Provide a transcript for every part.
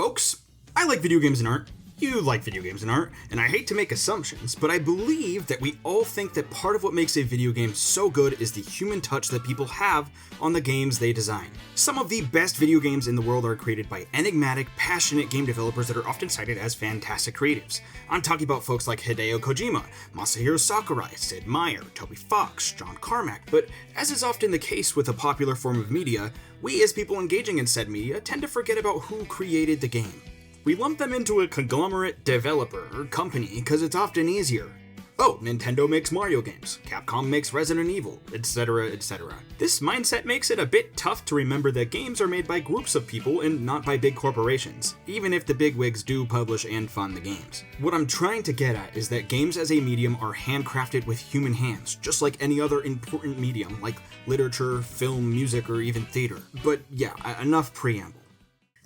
folks, I like video games and art. You like video games and art, and I hate to make assumptions, but I believe that we all think that part of what makes a video game so good is the human touch that people have on the games they design. Some of the best video games in the world are created by enigmatic, passionate game developers that are often cited as fantastic creatives. I'm talking about folks like Hideo Kojima, Masahiro Sakurai, Sid Meier, Toby Fox, John Carmack, but as is often the case with a popular form of media, we as people engaging in said media tend to forget about who created the game. We lump them into a conglomerate developer or company because it's often easier. Oh, Nintendo makes Mario games, Capcom makes Resident Evil, etc, etc. This mindset makes it a bit tough to remember that games are made by groups of people and not by big corporations, even if the bigwigs do publish and fund the games. What I'm trying to get at is that games as a medium are handcrafted with human hands, just like any other important medium like literature, film, music, or even theater. But yeah, enough preamble.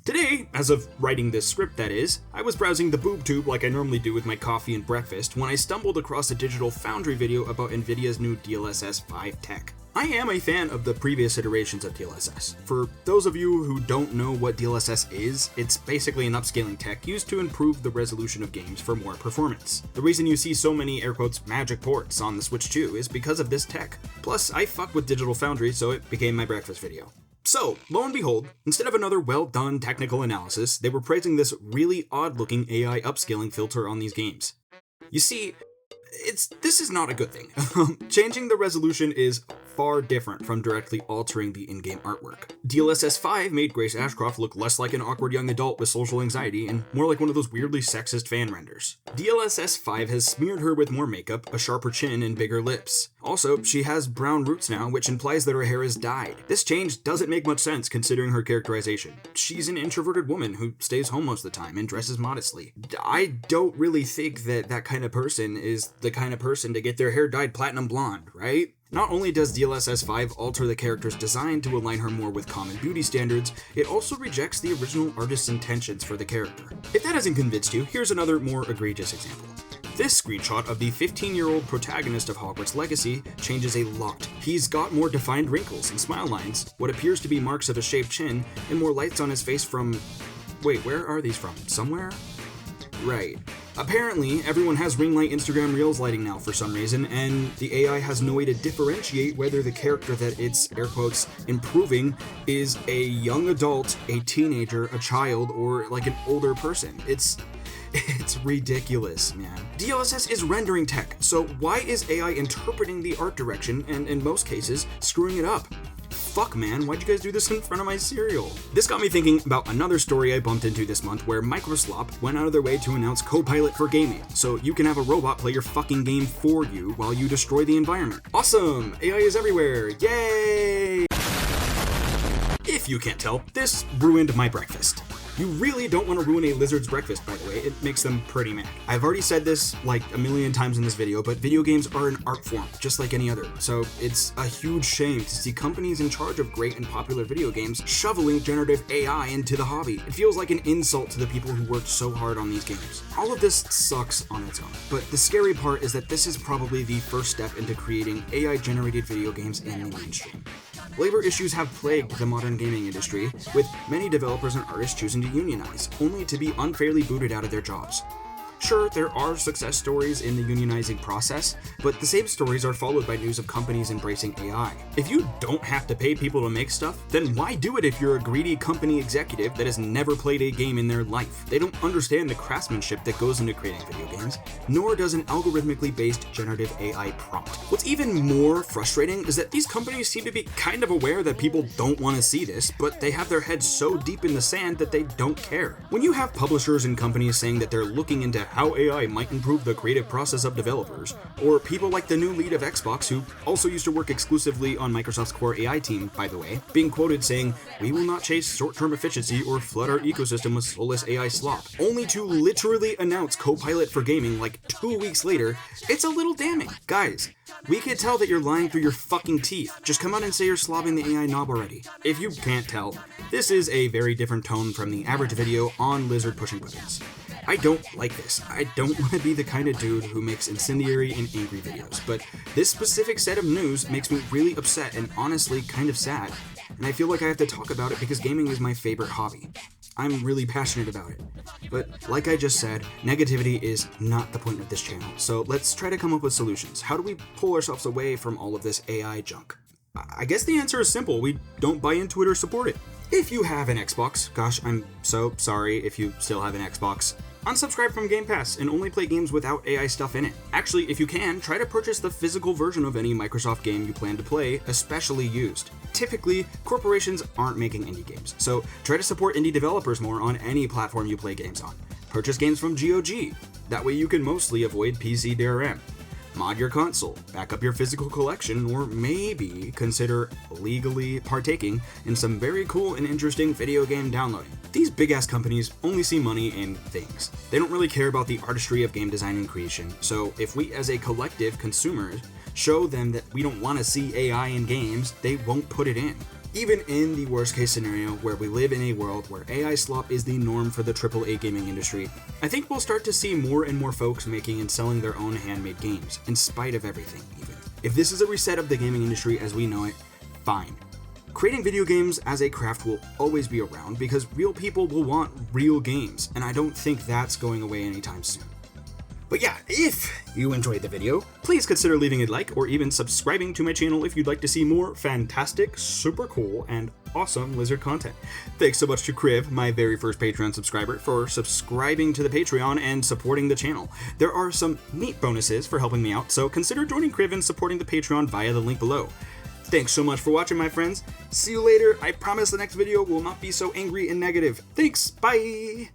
Today, as of writing this script that is, I was browsing the boob tube like I normally do with my coffee and breakfast when I stumbled across a Digital Foundry video about Nvidia's new DLSS 5 tech. I am a fan of the previous iterations of DLSS. For those of you who don't know what DLSS is, it's basically an upscaling tech used to improve the resolution of games for more performance. The reason you see so many air quotes magic ports on the Switch 2 is because of this tech. Plus, I fuck with Digital Foundry, so it became my breakfast video. So, lo and behold, instead of another well-done technical analysis, they were praising this really odd-looking AI upscaling filter on these games. You see, this is not a good thing. Changing the resolution is far different from directly altering the in-game artwork. DLSS 5 made Grace Ashcroft look less like an awkward young adult with social anxiety and more like one of those weirdly sexist fan renders. DLSS 5 has smeared her with more makeup, a sharper chin, and bigger lips. Also, she has brown roots now, which implies that her hair is dyed. This change doesn't make much sense considering her characterization. She's an introverted woman who stays home most of the time and dresses modestly. I don't really think that kind of person is the kind of person to get their hair dyed platinum blonde, right? Not only does DLSS 5 alter the character's design to align her more with common beauty standards, it also rejects the original artist's intentions for the character. If that hasn't convinced you, here's another more egregious example. This screenshot of the 15-year-old protagonist of Hogwarts Legacy changes a lot. He's got more defined wrinkles and smile lines, what appears to be marks of a shaved chin, and more lights on his face from... Wait, where are these from? Somewhere? Right. Apparently, everyone has ring light Instagram Reels lighting now for some reason, and the AI has no way to differentiate whether the character that it's, air quotes, improving is a young adult, a teenager, a child, or like an older person. It's ridiculous, man. DLSS is rendering tech, so why is AI interpreting the art direction and, in most cases, screwing it up? Fuck, man, why'd you guys do this in front of my cereal? This got me thinking about another story I bumped into this month where Slop went out of their way to announce Copilot for gaming, so you can have a robot play your fucking game for you while you destroy the environment. Awesome! AI is everywhere, yay! If you can't tell, this ruined my breakfast. You really don't want to ruin a lizard's breakfast, by the way. It makes them pretty mad. I've already said this like a million times in this video, but video games are an art form, just like any other. So it's a huge shame to see companies in charge of great and popular video games shoveling generative AI into the hobby. It feels like an insult to the people who worked so hard on these games. All of this sucks on its own, but the scary part is that this is probably the first step into creating AI-generated video games in the mainstream. Labor issues have plagued the modern gaming industry, with many developers and artists choosing to unionize, only to be unfairly booted out of their jobs. Sure, there are success stories in the unionizing process, but the same stories are followed by news of companies embracing AI. If you don't have to pay people to make stuff, then why do it if you're a greedy company executive that has never played a game in their life? They don't understand the craftsmanship that goes into creating video games, nor does an algorithmically based generative AI prompt. What's even more frustrating is that these companies seem to be kind of aware that people don't want to see this, but they have their heads so deep in the sand that they don't care. When you have publishers and companies saying that they're looking into how AI might improve the creative process of developers, or people like the new lead of Xbox, who also used to work exclusively on Microsoft's core AI team, by the way, being quoted saying, "We will not chase short-term efficiency or flood our ecosystem with soulless AI slop," only to literally announce Copilot for gaming like 2 weeks later, it's a little damning. Guys, we can tell that you're lying through your fucking teeth. Just come out and say you're slobbing the AI knob already. If you can't tell, this is a very different tone from the average video on lizard pushing buttons. I don't like this. I don't want to be the kind of dude who makes incendiary and angry videos, but this specific set of news makes me really upset and honestly kind of sad, and I feel like I have to talk about it because gaming is my favorite hobby. I'm really passionate about it. But like I just said, negativity is not the point of this channel, so let's try to come up with solutions. How do we pull ourselves away from all of this AI junk? I guess the answer is simple. We don't buy into it or support it. If you have an Xbox, gosh, I'm so sorry if you still have an Xbox, unsubscribe from Game Pass and only play games without AI stuff in it. Actually, if you can, try to purchase the physical version of any Microsoft game you plan to play, especially used. Typically, corporations aren't making indie games, so try to support indie developers more on any platform you play games on. Purchase games from GOG. That way you can mostly avoid PC DRM. Mod your console, back up your physical collection, or maybe consider legally partaking in some very cool and interesting video game downloading. These big-ass companies only see money in things. They don't really care about the artistry of game design and creation, so if we as a collective consumers show them that we don't want to see AI in games, they won't put it in. Even in the worst case scenario where we live in a world where AI slop is the norm for the AAA gaming industry, I think we'll start to see more and more folks making and selling their own handmade games, in spite of everything even. If this is a reset of the gaming industry as we know it, fine. Creating video games as a craft will always be around because real people will want real games, and I don't think that's going away anytime soon. But yeah, if you enjoyed the video, please consider leaving a like or even subscribing to my channel if you'd like to see more fantastic, super cool, and awesome lizard content. Thanks so much to Kriv, my very first Patreon subscriber, for subscribing to the Patreon and supporting the channel. There are some neat bonuses for helping me out, so consider joining Kriv and supporting the Patreon via the link below. Thanks so much for watching, my friends. See you later. I promise the next video will not be so angry and negative. Thanks, bye!